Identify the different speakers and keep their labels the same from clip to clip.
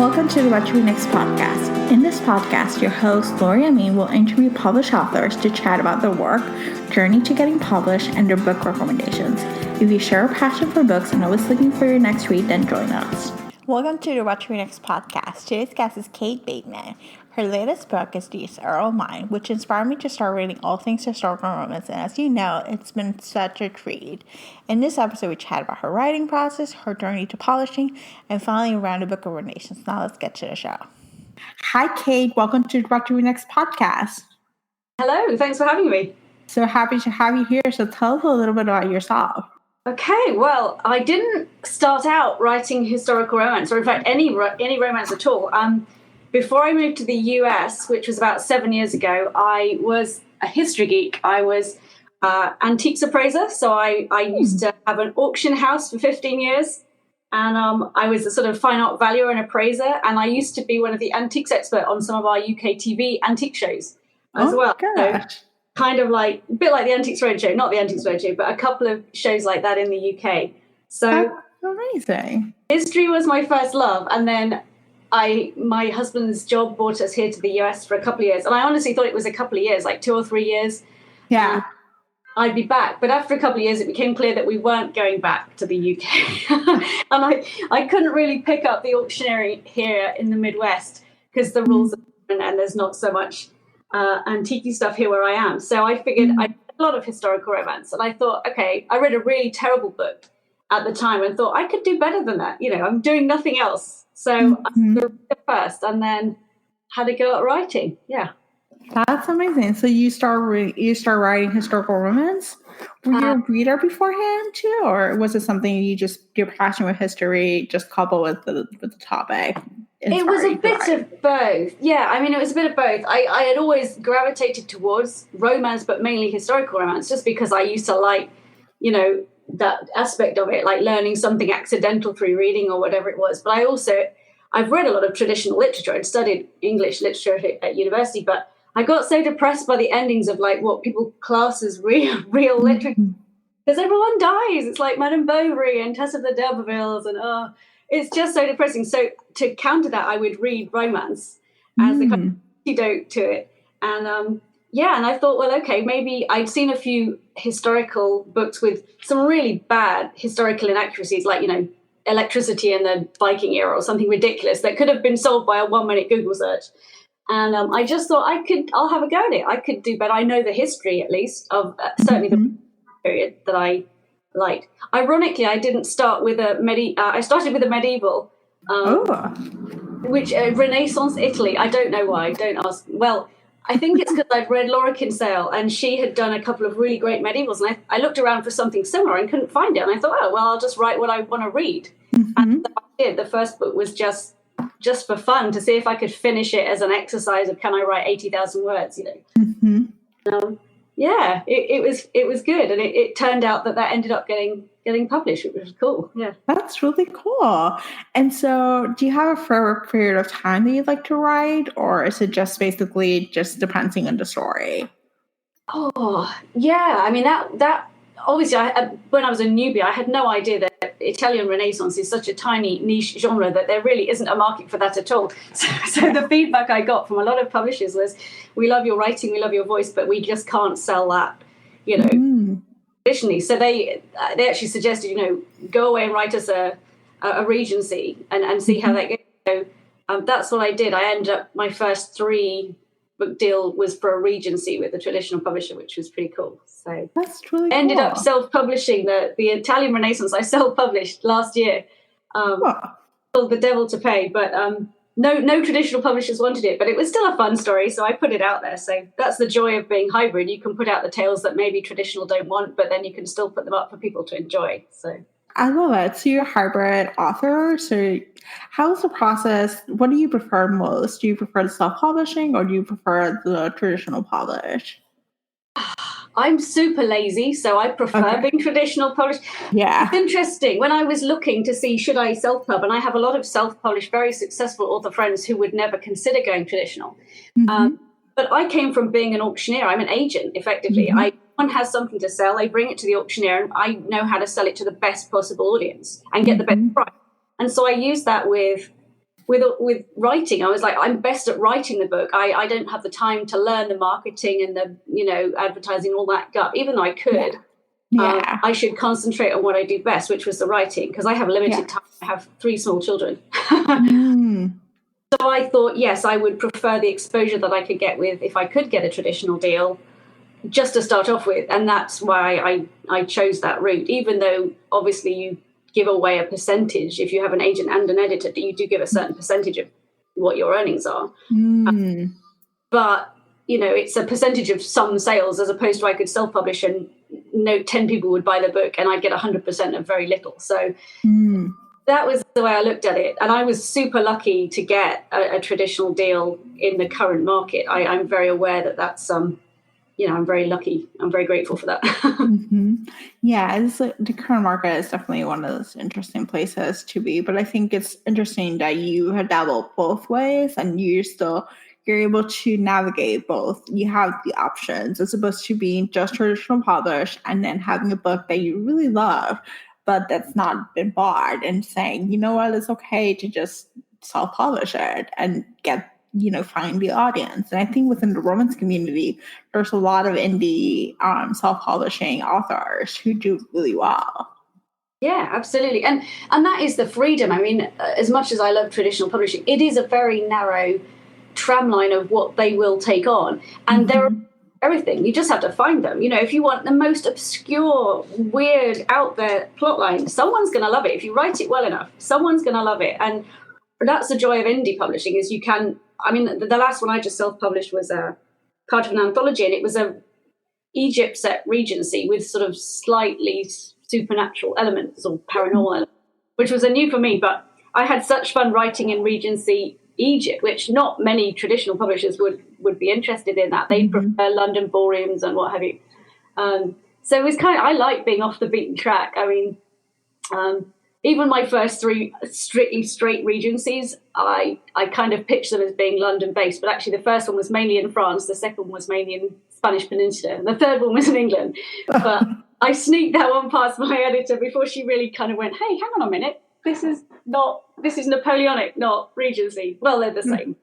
Speaker 1: Welcome to the What to Read Next podcast. In this podcast, your host, Lori Amin, will interview published authors to chat about their work, journey to getting published, and their book recommendations. If you share a passion for books and always looking for your next read, then join us. Welcome to the What to Read Next podcast. Today's guest is Kate Bateman. Her latest book is This Earl of Mine, which inspired me to start reading all things historical romance, and as you know, it's been such a treat. In this episode, we chat about her writing process, her journey to publishing, and finally around a book of recommendations. Now let's get to the show. Hi, Kate. Welcome to the What to Read Next podcast.
Speaker 2: Hello. Thanks for having me.
Speaker 1: So happy to have you here. So tell us a little bit about yourself.
Speaker 2: Okay, well, I didn't start out writing historical romance, or in fact, any romance at all. Before I moved to the US, which was about 7 years ago, I was a history geek. I was antiques appraiser, so I used to have an auction house for 15 years, and I was a sort of fine art valuer and appraiser, and I used to be one of the antiques expert on some of our UK TV antique shows as well.
Speaker 1: Gosh.
Speaker 2: So, kind of like a bit like the Antiques Roadshow, not the Antiques Roadshow, but a couple of shows like that in the UK. So
Speaker 1: that's amazing.
Speaker 2: History was my first love, and then my husband's job brought us here to the US for a couple of years, and I honestly thought it was a couple of years, like 2 or 3 years.
Speaker 1: Yeah.
Speaker 2: I'd be back. But after a couple of years, it became clear that we weren't going back to the UK. And I couldn't really pick up the auctioneering here in the Midwest because the rules are different and there's not so much antique stuff here where I am. So I figured I did a lot of historical romance, and I thought, okay, I read a really terrible book at the time and thought I could do better than that. You know, I'm doing nothing else. So I'm going to read it first and then had to go at writing. Yeah.
Speaker 1: That's amazing. So you start writing historical romance? Were you a reader beforehand too, or was it something your passion with history just coupled with the topic?
Speaker 2: It was a bit of both. Yeah, I mean, it was a bit of both. I had always gravitated towards romance, but mainly historical romance, just because I used to like, you know, that aspect of it, like learning something accidental through reading or whatever it was. But I've read a lot of traditional literature and studied English literature at university, but I got so depressed by the endings of like what people class as real literature, because everyone dies. It's like Madame Bovary and Tess of the D'Urbervilles, and it's just so depressing. So to counter that, I would read romance as the kind of antidote to it. And and I thought, well, okay, maybe I'd seen a few historical books with some really bad historical inaccuracies, like, you know, electricity in the Viking era or something ridiculous that could have been solved by a 1-minute Google search. And I just thought I'll have a go at it. I could do better. I know the history, at least, of certainly the period that I liked. Ironically, I didn't start with I started with a medieval, which Renaissance Italy. I don't know why. Don't ask. Well, I think it's because I'd read Laura Kinsale, and she had done a couple of really great medievals, and I looked around for something similar and couldn't find it. And I thought, oh, well, I'll just write what I want to read. And so I did. The first book was just for fun, to see if I could finish it as an exercise of, can I write 80,000 words, you know? It was good, and it turned out that ended up getting published, which was cool. Yeah,
Speaker 1: that's really cool. And so, do you have a favorite period of time that you'd like to write, or is it just basically just depending on the story?
Speaker 2: Oh, yeah. I mean, that obviously, when I was a newbie, I had no idea that Italian Renaissance is such a tiny niche genre that there really isn't a market for that at all. So the feedback I got from a lot of publishers was, we love your writing, we love your voice, but we just can't sell that, you know, traditionally. So they actually suggested, you know, go away and write us a Regency and see how that goes. So that's what I did. I ended up, my first 3-book deal was for a Regency with a traditional publisher, which was pretty cool. So
Speaker 1: that's really cool.
Speaker 2: Ended up self-publishing the Italian Renaissance. I self-published last year. Called The Devil to Pay, but no traditional publishers wanted it, but it was still a fun story, so I put it out there. So that's the joy of being hybrid. You can put out the tales that maybe traditional don't want, but then you can still put them up for people to enjoy. So
Speaker 1: I love it. So you're a hybrid author. So how's the process? What do you prefer most? Do you prefer the self-publishing, or do you prefer the traditional publish?
Speaker 2: I'm super lazy, so I prefer being traditional published.
Speaker 1: Yeah.
Speaker 2: It's interesting. When I was looking to see, should I self-pub, and I have a lot of self-published, very successful author friends who would never consider going traditional. But I came from being an auctioneer. I'm an agent, effectively. Someone has something to sell, they bring it to the auctioneer, and I know how to sell it to the best possible audience and get the best price. And so I use that with with writing, I was like, I'm best at writing the book. I don't have the time to learn the marketing and the, you know, advertising, all that gut, even though I could.
Speaker 1: Yeah.
Speaker 2: I should concentrate on what I do best, which was the writing, because I have limited time. I have 3 small children. So I thought, yes, I would prefer the exposure that I could get with, if I could get a traditional deal, just to start off with. And that's why I chose that route, even though obviously you give away a percentage. If you have an agent and an editor, you do give a certain percentage of what your earnings are. But, you know, it's a percentage of some sales, as opposed to I could self-publish and 10 people would buy the book and I'd get 100% of very little. So that was the way I looked at it. And I was super lucky to get a traditional deal in the current market. I'm very aware that that's, you know, I'm very lucky. I'm very grateful for that.
Speaker 1: Yeah, the current market is definitely one of those interesting places to be. But I think it's interesting that you have dabbled both ways and you're able to navigate both. You have the options as opposed to being just traditional published and then having a book that you really love, but that's not been bought, and saying, you know what, it's okay to just self-publish it and get, you know, find the audience. And I think within the romance community, there's a lot of indie self-publishing authors who do really well.
Speaker 2: Yeah, absolutely. And that is the freedom. I mean, as much as I love traditional publishing, it is a very narrow tramline of what they will take on. And there are everything. You just have to find them. You know, if you want the most obscure, weird, out there plotline, someone's going to love it. If you write it well enough, someone's going to love it. And that's the joy of indie publishing, is you can, I mean, the last one I just self-published was part of an anthology, and it was a Egypt set Regency with sort of slightly supernatural elements or paranormal elements, which was a new for me. But I had such fun writing in Regency Egypt, which not many traditional publishers would be interested in. That they prefer London ballrooms and what have you. So it was I like being off the beaten track. I mean, even my first 3 strictly straight Regencies, I kind of pitched them as being London based, but actually the first one was mainly in France, the second one was mainly in Spanish Peninsula, and the third one was in England. But I sneaked that one past my editor before she really kind of went, hey, hang on a minute, this is Napoleonic, not Regency. Well, they're the same.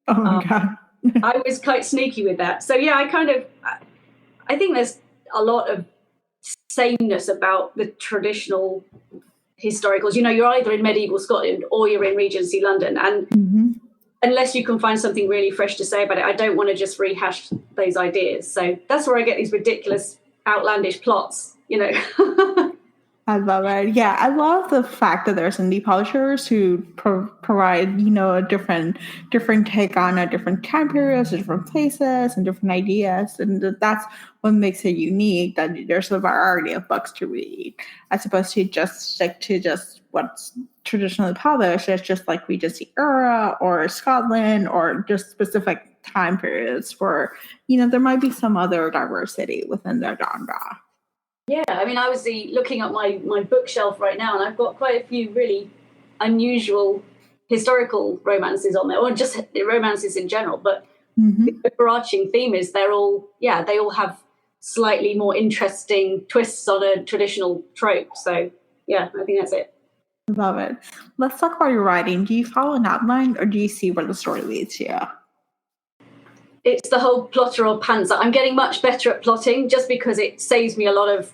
Speaker 1: Oh my God.
Speaker 2: I was quite sneaky with that. So yeah, I think there's a lot of sameness about the traditional historicals. You know, you're either in medieval Scotland or you're in Regency London, and unless you can find something really fresh to say about it, I don't want to just rehash those ideas. So that's where I get these ridiculous, outlandish plots, you know.
Speaker 1: I love it. Yeah, I love the fact that there's indie publishers who provide, you know, a different take on a different time periods, different places, and different ideas, and that's what makes it unique. That there's a variety of books to read, as opposed to just stick to just what's traditionally published. It's just like Regency era or Scotland or just specific time periods. For, you know, there might be some other diversity within their genre.
Speaker 2: Yeah, I mean, I was looking at my bookshelf right now, and I've got quite a few really unusual historical romances on there, or just romances in general. But the overarching theme is they all have slightly more interesting twists on a traditional trope. So yeah, I think that's it.
Speaker 1: Love it. Let's talk about your writing. Do you follow an outline, or do you see where the story leads you?
Speaker 2: It's the whole plotter or pantser. I'm getting much better at plotting, just because it saves me a lot of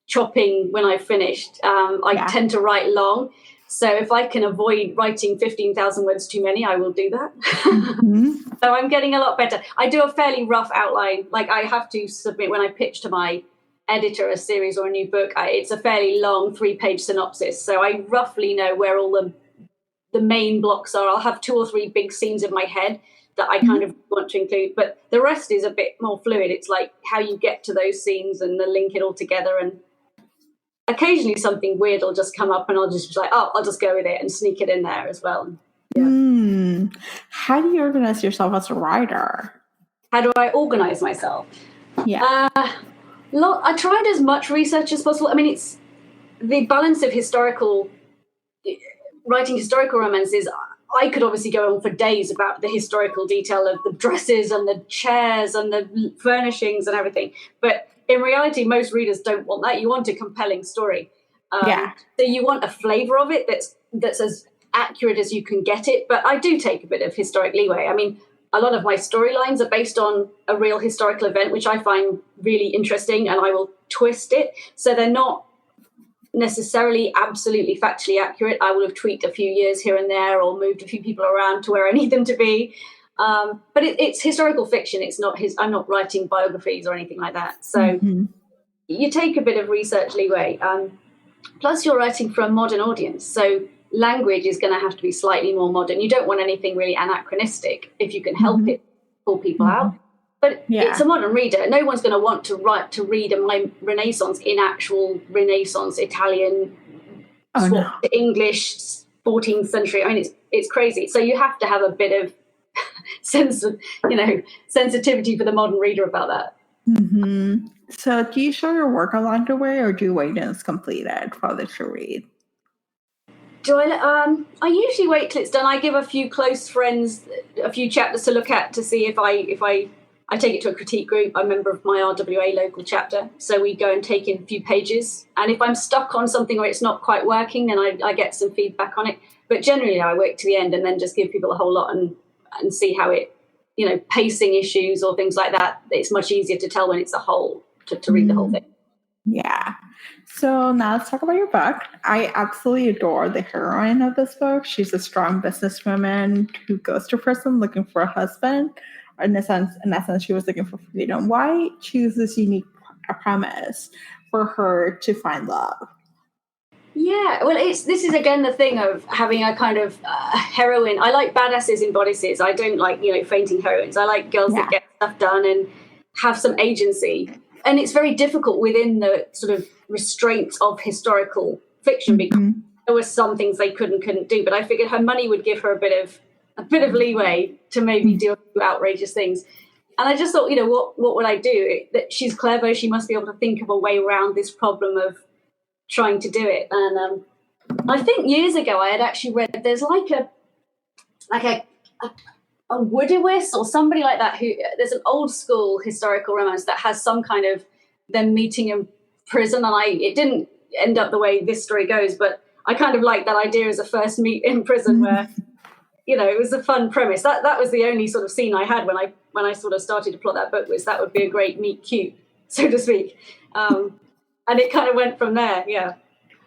Speaker 2: chopping when I've finished. I tend to write long. So if I can avoid writing 15,000 words too many, I will do that. So I'm getting a lot better. I do a fairly rough outline. Like, I have to submit when I pitch to my editor a series or a new book. It's a fairly long 3-page synopsis. So I roughly know where all the main blocks are. I'll have 2 or 3 big scenes in my head that I kind of want to include, but the rest is a bit more fluid. It's like how you get to those scenes and then link it all together. And occasionally something weird will just come up, and I'll just be like, oh, I'll just go with it and sneak it in there as well. Yeah.
Speaker 1: How do you organize yourself as a writer?
Speaker 2: How do I organize myself?
Speaker 1: Yeah.
Speaker 2: I tried as much research as possible. I mean, it's the balance of writing historical romances. I could obviously go on for days about the historical detail of the dresses and the chairs and the furnishings and everything. But in reality, most readers don't want that. You want a compelling story. So you want a flavor of it that's as accurate as you can get it, but I do take a bit of historic leeway. I mean, a lot of my storylines are based on a real historical event, which I find really interesting, and I will twist it. So they're not necessarily absolutely factually accurate. I will have tweaked a few years here and there or moved a few people around to where I need them to be. But it's historical fiction. It's not I'm not writing biographies or anything like that. So you take a bit of research leeway. Plus, you're writing for a modern audience. So language is going to have to be slightly more modern. You don't want anything really anachronistic if you can help it pull people out. But it's a modern reader. No one's going to want to read a Renaissance in actual Renaissance Italian, English, 14th century. I mean, it's crazy. So you have to have a bit of sensitivity for the modern reader about that.
Speaker 1: So do you show your work along the way, or do you wait until it's completed for others to read?
Speaker 2: I usually wait till it's done. I give a few close friends a few chapters to look at to see if I take it to a critique group. I'm a member of my RWA local chapter, so we go and take in a few pages. And if I'm stuck on something where it's not quite working, then I get some feedback on it. But generally, I wait to the end and then just give people a whole lot and see how it, pacing issues or things like that. It's much easier to tell when it's a whole to read the whole thing.
Speaker 1: Yeah. So now let's talk about your book. I absolutely adore the heroine of this book. She's a strong businesswoman who goes to prison looking for a husband. In essence, she was looking for freedom. Why choose this unique premise for her to find love?
Speaker 2: Yeah, well, this is again the thing of having a kind of heroine. I like badasses in bodices. I don't like fainting heroines. I like girls that get stuff done and have some agency. And it's very difficult within the sort of restraints of historical fiction because there were some things they couldn't do. But I figured her money would give her a bit of leeway to maybe do outrageous things. And I just thought, what would I do? That she's clever. She must be able to think of a way around this problem of trying to do it. And I think years ago I had actually read there's like a Woodowist or somebody like that there's an old school historical romance that has some kind of them meeting in prison, and it didn't end up the way this story goes, but I kind of like that idea as a first meet in prison where it was a fun premise. That was the only sort of scene I had when I sort of started to plot that book, was that would be a great meet cute, so to speak. And it kind of went from there.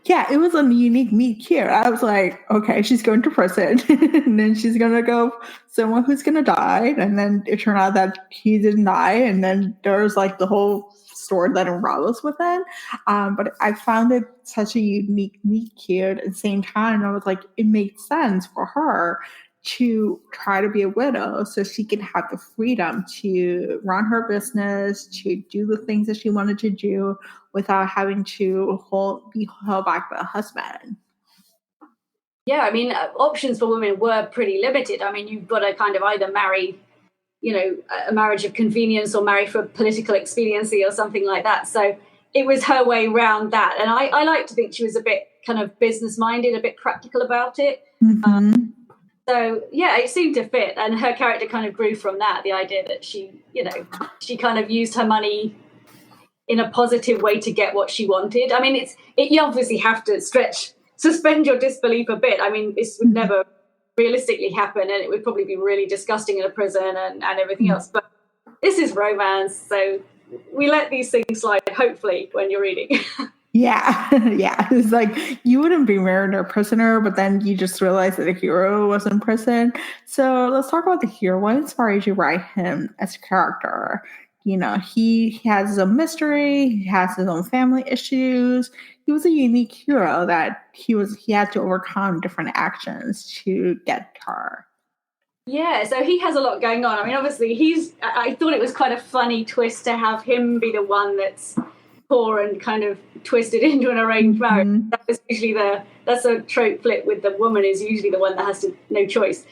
Speaker 1: Yeah, it was a unique meet cute. I was like, okay, she's going to prison, and then she's going to go someone who's going to die, and then it turned out that he didn't die, and then there's like the whole story that unravels with it. But I found it such a unique meet cute. At the same time, I was like, it made sense for her to try to be a widow so she can have the freedom to run her business, to do the things that she wanted to do without having to be held back by a husband.
Speaker 2: Yeah, I mean, options for women were pretty limited. I mean, you've got to kind of either marry, a marriage of convenience or marry for political expediency or something like that. So it was her way around that. And I like to think she was a bit kind of business-minded, a bit practical about it. So, yeah, it seemed to fit. And her character kind of grew from that, the idea that she kind of used her money in a positive way to get what she wanted. I mean, you obviously have to suspend your disbelief a bit. I mean, this would never realistically happen, and it would probably be really disgusting in a prison and everything else. But this is romance, so we let these things slide, hopefully, when you're reading.
Speaker 1: Yeah. It's like you wouldn't be married or a prisoner, but then you just realize that the hero was in prison. So let's talk about the hero. What inspired you to write him as a character? He has his own mystery. He has his own family issues. He was a unique hero that he had to overcome different actions to get her.
Speaker 2: Yeah, so he has a lot going on. I mean, obviously, I thought it was quite a funny twist to have him be the one that's poor and kind of twisted into an arranged marriage. That is usually that's a trope flip with the woman is usually the one that has no choice.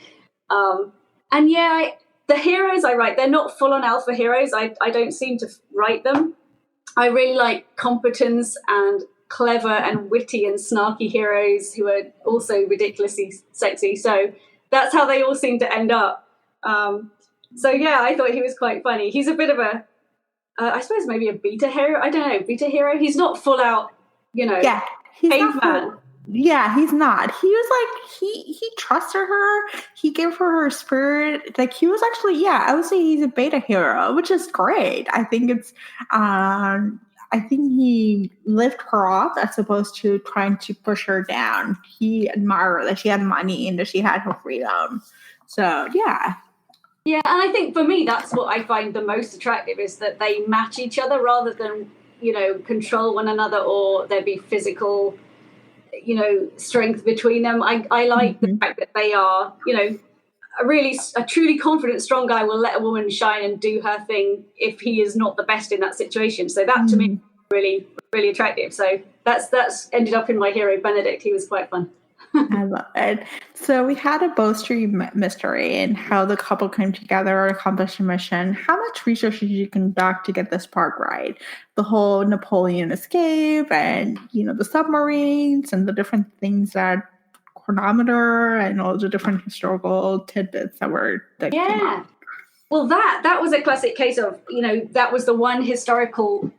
Speaker 2: The heroes I write, they're not full-on alpha heroes. I don't seem to write them. I really like competence and clever and witty and snarky heroes who are also ridiculously sexy. So that's how they all seem to end up. I thought he was quite funny. He's a bit of I suppose maybe a beta hero. I don't know, beta hero. He's not full out,
Speaker 1: he's
Speaker 2: caveman.
Speaker 1: Yeah, he's not. He was like he trusted her. He gave her spirit. Like he was actually, yeah, I would say he's a beta hero, which is great. I think it's I think he lifted her up as opposed to trying to push her down. He admired that she had money and that she had her freedom. So yeah.
Speaker 2: Yeah, and I think for me that's what I find the most attractive is that they match each other rather than, control one another or there be physical strength between them. I like the fact that they are, a truly confident, strong guy will let a woman shine and do her thing if he is not the best in that situation. So that to me is really, really attractive. So that's ended up in my hero, Benedict. He was quite fun.
Speaker 1: I love it. So we had a Bow Street mystery and how the couple came together to accomplish a mission. How much research did you conduct to get this part right? The whole Napoleon escape and, the submarines and the different things that chronometer and all the different historical tidbits that came up.
Speaker 2: Well, that was a classic case of, that was the one historical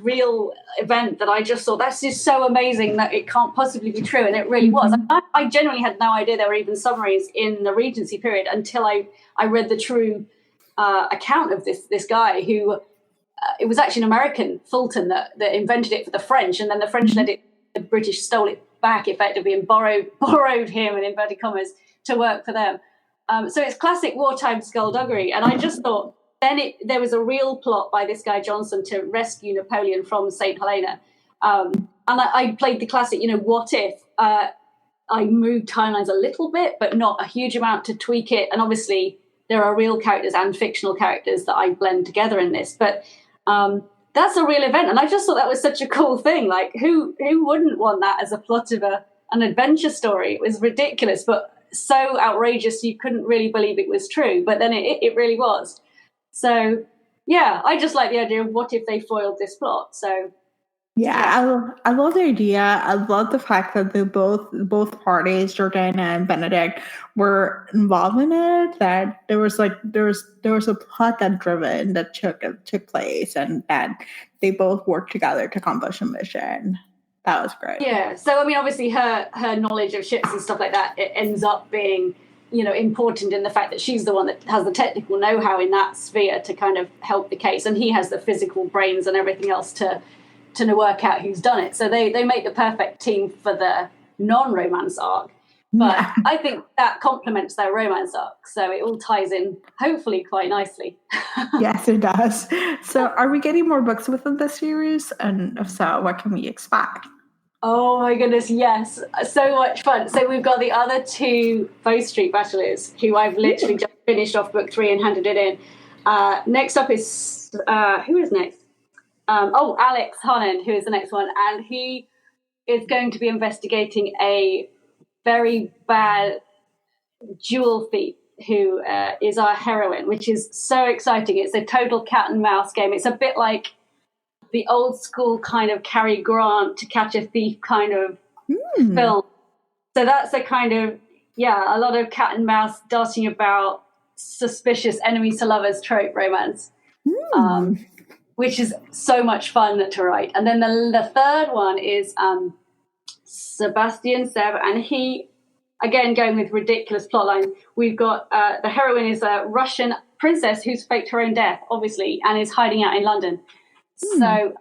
Speaker 2: real event that I just thought that's just so amazing that it can't possibly be true, and it really was. I genuinely had no idea there were even submarines in the Regency period until I read the true account of this guy who it was actually an American, Fulton, that invented it for the French, and then the French let it, the British stole it back effectively and borrowed him in inverted commas to work for them. So it's classic wartime skullduggery, and I just thought. Then there was a real plot by this guy Johnson to rescue Napoleon from St. Helena. And I played the classic, what if? I moved timelines a little bit, but not a huge amount to tweak it. And obviously there are real characters and fictional characters that I blend together in this. But that's a real event. And I just thought that was such a cool thing. Like, who wouldn't want that as a plot of an adventure story? It was ridiculous, but so outrageous you couldn't really believe it was true. But then it really was. So, yeah, I just like the idea of what if they foiled this plot. So,
Speaker 1: I love the idea. I love the fact that both parties, Jordana and Benedict, were involved in it. That there was a plot that took place, and that they both worked together to accomplish a mission. That was great.
Speaker 2: Yeah. So, I mean, obviously, her knowledge of ships and stuff like that, it ends up being. Important in the fact that she's the one that has the technical know-how in that sphere to kind of help the case, and he has the physical brains and everything else to work out who's done it. So they make the perfect team for the non-romance arc. But I think that complements their romance arc, so it all ties in hopefully quite nicely.
Speaker 1: Yes, it does. So are we getting more books within this series? And if so, what can we expect?
Speaker 2: Oh my goodness, yes. So much fun. So we've got the other two Bow Street Bachelors who I've literally just finished off book 3 and handed it in. Next up is, who is next? Alex Holland, who is the next one. And he is going to be investigating a very bad jewel thief who is our heroine, which is so exciting. It's a total cat and mouse game. It's a bit like the old school kind of Cary Grant To Catch a Thief kind of film. So that's a kind of, a lot of cat and mouse darting about, suspicious enemies to lovers trope romance, which is so much fun to write. And then the third one is Sebastian Seb, and he, again, going with ridiculous plotline. We've got the heroine is a Russian princess who's faked her own death, obviously, and is hiding out in London. So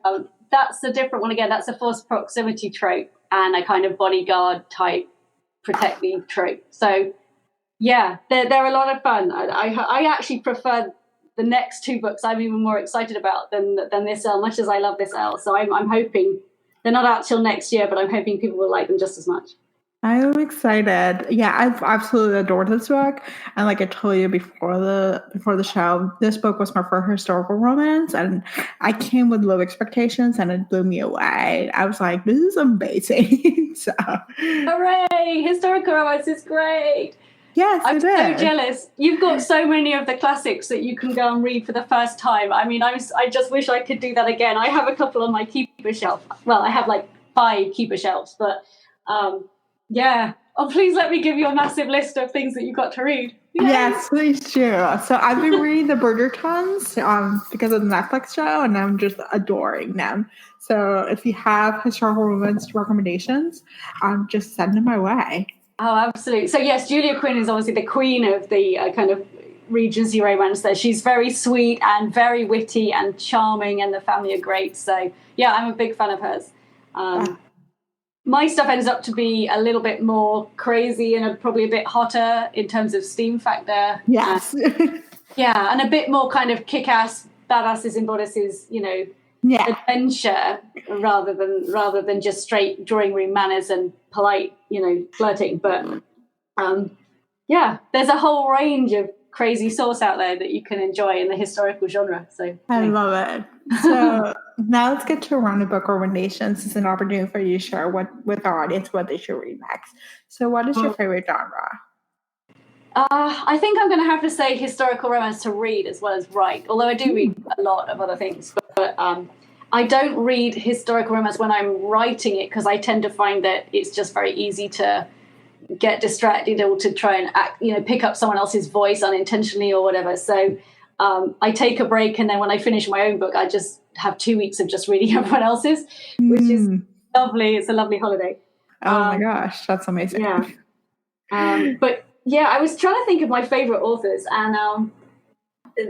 Speaker 2: that's a different one again. That's a forced proximity trope and a kind of bodyguard type protect me trope. So yeah, they're a lot of fun. I actually prefer the next two books. I'm even more excited about than This Earl, much as I love This Earl. So I'm hoping they're not out till next year, but I'm hoping people will like them just as much.
Speaker 1: I'm excited. Yeah, I've absolutely adored this book. And like I told you before the show, this book was my first historical romance, and I came with low expectations, and it blew me away. I was like, this is amazing. So,
Speaker 2: hooray! Historical romance is great.
Speaker 1: Yes,
Speaker 2: I'm so jealous. You've got so many of the classics that you can go and read for the first time. I mean, I just wish I could do that again. I have a couple on my keeper shelf. Well, I have like 5 keeper shelves, but yeah, Oh, please let me give you a massive list of things that you've got to read. Yay.
Speaker 1: Yes, please do. So I've been reading the Bridgertons because of the Netflix show, and I'm just adoring them. So if you have historical romance recommendations, just send them my way.
Speaker 2: Oh, absolutely. So yes, Julia Quinn is obviously the queen of the kind of Regency romance there. She's very sweet and very witty and charming, and the family are great. So yeah, I'm a big fan of hers. My stuff ends up to be a little bit more crazy and probably a bit hotter in terms of steam factor.
Speaker 1: Yes.
Speaker 2: Yeah, and a bit more kind of kick-ass, badasses and bodices, adventure rather than just straight drawing room manners and polite, flirting. But there's a whole range of crazy sauce out there that you can enjoy in the historical genre. So
Speaker 1: I love it. So now let's get to a round of book recommendations. It's an opportunity for you to share with our audience what they should read next. So what is your favorite genre?
Speaker 2: I think I'm going to have to say historical romance to read as well as write, although I do read a lot of other things. But I don't read historical romance when I'm writing it because I tend to find that it's just very easy to get distracted or to try and act, pick up someone else's voice unintentionally or whatever. So I take a break, and then when I finish my own book, I just have 2 weeks of just reading everyone else's, which is lovely. It's a lovely holiday.
Speaker 1: Oh my gosh, that's amazing.
Speaker 2: Yeah. But yeah, I was trying to think of my favorite authors, and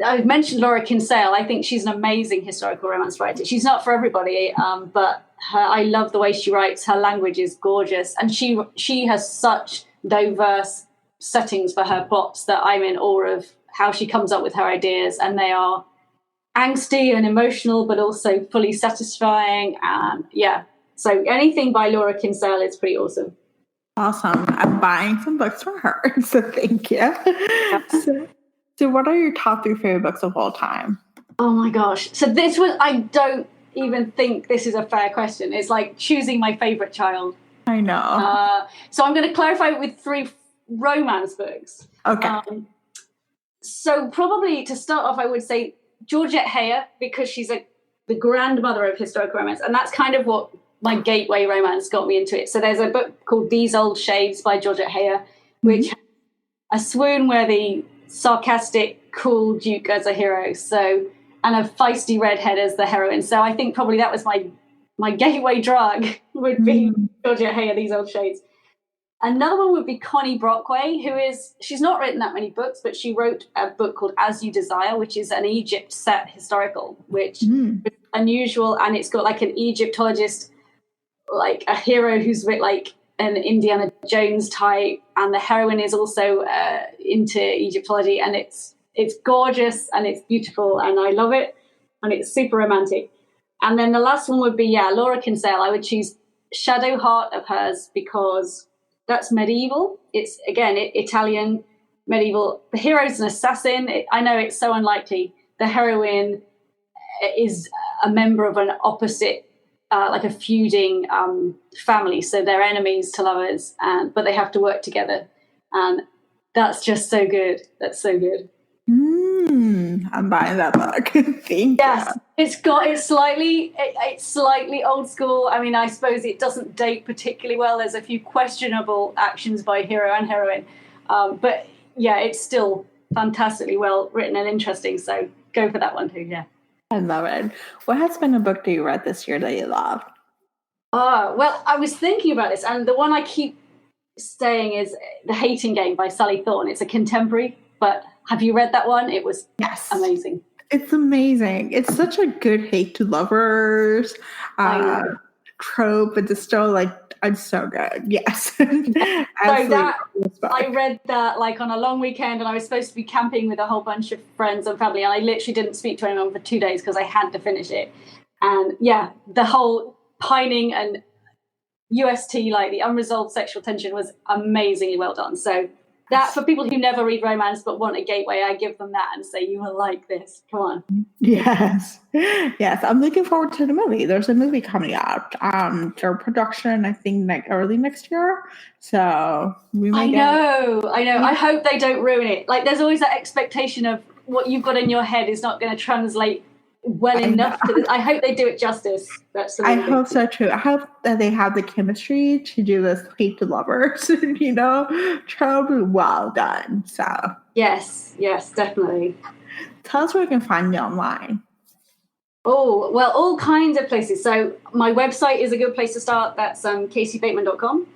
Speaker 2: I mentioned Laura Kinsale. I think she's an amazing historical romance writer. She's not for everybody, but I love the way she writes. Her language is gorgeous, and she has such diverse settings for her plots that I'm in awe of how she comes up with her ideas, and they are angsty and emotional, but also fully satisfying. And so anything by Laura Kinsale is pretty awesome.
Speaker 1: Awesome. I'm buying some books from her, so thank you. So what are your top 3 favorite books of all time?
Speaker 2: Oh my gosh. So this was, I don't even think this is a fair question. It's like choosing my favorite child.
Speaker 1: I know.
Speaker 2: So I'm going to clarify it with 3 romance books.
Speaker 1: Okay.
Speaker 2: So probably to start off, I would say Georgette Heyer, because she's the grandmother of historical romance. And that's kind of what my gateway romance got me into it. So there's a book called These Old Shades by Georgette Heyer, which has a swoon where the sarcastic, cool Duke as a hero, and a feisty redhead as the heroine. So I think probably that was my gateway drug would be Georgette Heyer, These Old Shades. Another one would be Connie Brockway, she's not written that many books, but she wrote a book called As You Desire, which is an Egypt set historical, which is unusual, and it's got like an Egyptologist, like a hero who's a bit like an Indiana Jones type, and the heroine is also into Egyptology, and it's gorgeous and it's beautiful and I love it, and it's super romantic. And then the last one would be Laura Kinsale. I would choose Shadow Heart of hers because that's medieval. It's again Italian medieval. The hero's an assassin. I know it's so unlikely. The heroine is a member of an opposite, like a feuding family. So they're enemies to lovers, but they have to work together. And that's just so good. That's so good.
Speaker 1: I'm buying that book. Thank
Speaker 2: you. It's slightly old school. I mean, I suppose it doesn't date particularly well. There's a few questionable actions by hero and heroine. But yeah, it's still fantastically well written and interesting. So go for that one too, yeah.
Speaker 1: I love it. What has been a book that you read this year that you loved?
Speaker 2: Well, I was thinking about this, and the one I keep saying is The Hating Game by Sally Thorne. It's a contemporary, but have you read that one? It was amazing.
Speaker 1: It's amazing. It's such a good hate to lovers trope, but it's still it's so good. Yes.
Speaker 2: I read that like on a long weekend, and I was supposed to be camping with a whole bunch of friends and family, and I literally didn't speak to anyone for 2 days because I had to finish it. And the whole pining and UST, like the unresolved sexual tension, was amazingly well done. So that, for people who never read romance but want a gateway, I give them that and say, you will like this. Come on.
Speaker 1: Yes. I'm looking forward to the movie. There's a movie coming out. Their production, I think, early next year. So we may
Speaker 2: I know. I hope they don't ruin it. Like, there's always that expectation of what you've got in your head is not going to translate well enough to this. I hope they do it justice. That's the
Speaker 1: I hope so too. I hope that they have the chemistry to do this hate to lovers, trope well done. So
Speaker 2: yes, definitely.
Speaker 1: tell us where we can find you online.
Speaker 2: Oh, well, all kinds of places. So my website is a good place to start. That's CatieBateman.com.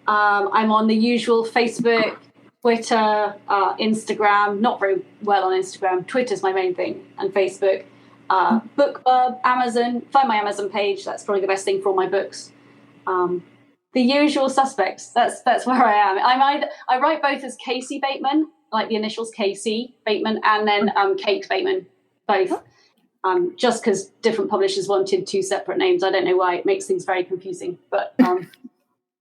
Speaker 2: I'm on the usual Facebook, Twitter, Instagram. Not very well on Instagram. Twitter's my main thing, and Facebook. BookBub, Amazon. Find my Amazon page. That's probably the best thing for all my books. The usual suspects. That's where I am. I write both as Casey Bateman, like the initials Casey Bateman, and then Kate Bateman, both. Just because different publishers wanted two separate names. I don't know why. It makes things very confusing. But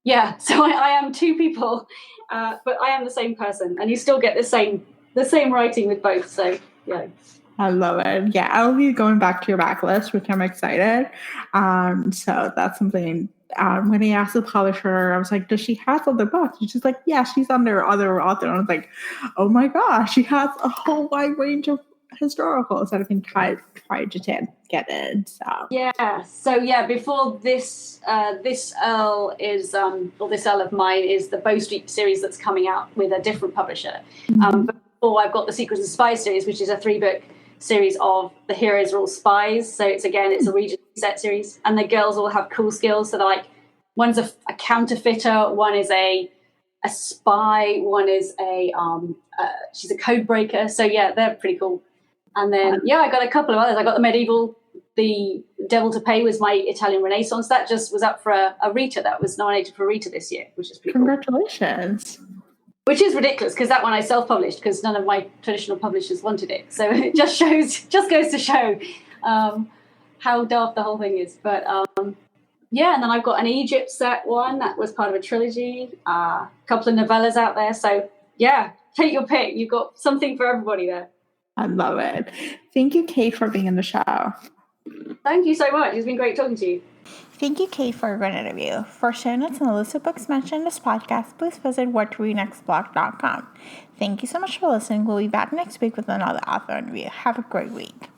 Speaker 2: yeah, so I am two people, but I am the same person, and you still get the same writing with both. So yeah.
Speaker 1: I love it. Yeah, I'll be going back to your backlist, which I'm excited. So that's something. When I asked the publisher, I was like, "Does she have other books?" And she's like, "Yeah, she's under other author." And I was like, "Oh my gosh, she has a whole wide range of historicals that I can try to get in." So before this Earl is or This Earl of Mine is the Bow Street series that's coming out with a different publisher. But before, I've got the Secrets and Spies series, which is a 3-book series of the heroes are all spies. So it's a regional set series, and the girls all have cool skills. So they're like, one's a counterfeiter, one is a spy, one is she's a code breaker. So yeah, they're pretty cool. And then, I got a couple of others. I got the medieval, the Devil to Pay was my Italian Renaissance. That just was up for a Rita. That was nominated for a Rita this year, which is pretty Congratulations.
Speaker 2: Cool. Which is ridiculous because that one I self-published because none of my traditional publishers wanted it. So it just goes to show how daft the whole thing is. But and then I've got an Egypt set one that was part of a trilogy, a couple of novellas out there. So yeah, take your pick. You've got something for everybody there.
Speaker 1: I love it. Thank you, Kate, for being in the show.
Speaker 2: Thank you so much. It's been great talking to you.
Speaker 1: Thank you, Kate, for a great interview. For show notes and a list of books mentioned in this podcast, please visit whattoreadnextblog.com. Thank you so much for listening. We'll be back next week with another author interview. Have a great week.